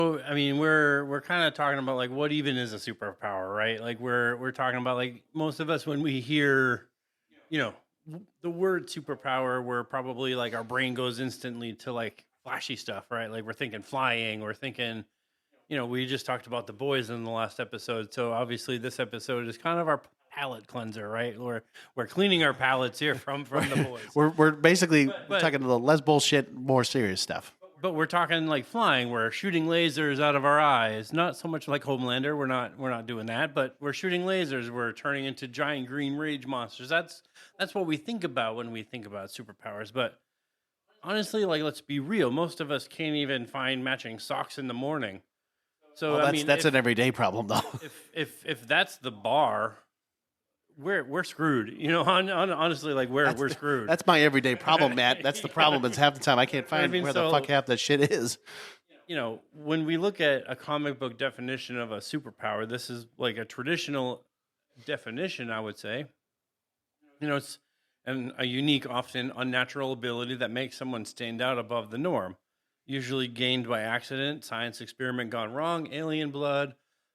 So, I mean, we're kind of talking about like what even is a superpower, right? Like we're talking about like most of us when we hear, you know, the word superpower, we're probably like our brain goes instantly to like flashy stuff, right? Like we're thinking flying, we're thinking, we just talked about the boys in the last episode, so obviously this episode is kind of our palate cleanser, right? We're cleaning our palates here from the We're boys, we're basically but talking the less bullshit, more serious stuff. But we're talking like flying. We're shooting lasers out of our eyes. Not so much like Homelander. We're not doing that. But we're shooting lasers. We're turning into giant green rage monsters. That's what we think about when we think about superpowers. But honestly, like let's be real. Most of us can't even find matching socks in the morning. So Well, I that's mean, that's an everyday problem, though. if that's the bar, we're screwed. Honestly, like we're screwed. That's my everyday problem, Matt. That's the problem. Is half the time I can't I find mean, where the fuck half that shit is. when we look at a comic book definition of a superpower, this is like a traditional definition, I would say. It's a unique, often unnatural ability that makes someone stand out above the norm, usually gained by accident, science experiment gone wrong, alien blood,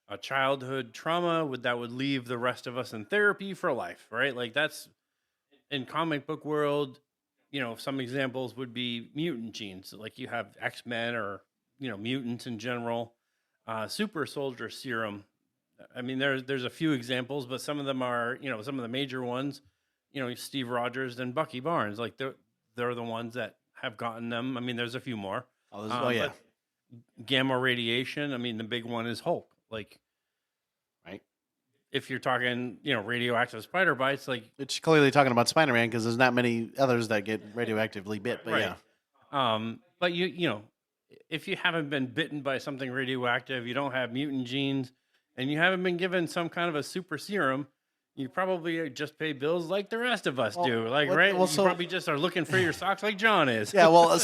a childhood trauma that would leave the rest of us in therapy for life, right? Like that's in comic book world. Some examples would be mutant genes, like you have X-Men or mutants in general. Super soldier serum. I mean, there's a few examples, but some of them are some of the major ones. Steve Rogers and Bucky Barnes, like they're the ones that have gotten them. I mean, there's a few more. Yeah. But gamma radiation. I mean, the big one is Hulk. Like, right. If you're talking, radioactive spider bites, like it's clearly talking about Spider-Man because there's not many others that get radioactively bit. But right. Yeah. But if you haven't been bitten by something radioactive, you don't have mutant genes, and you haven't been given some kind of a super serum, you probably just pay bills like the rest of us do. Like, right? Well, you probably just are looking for your socks like John is. Yeah, well,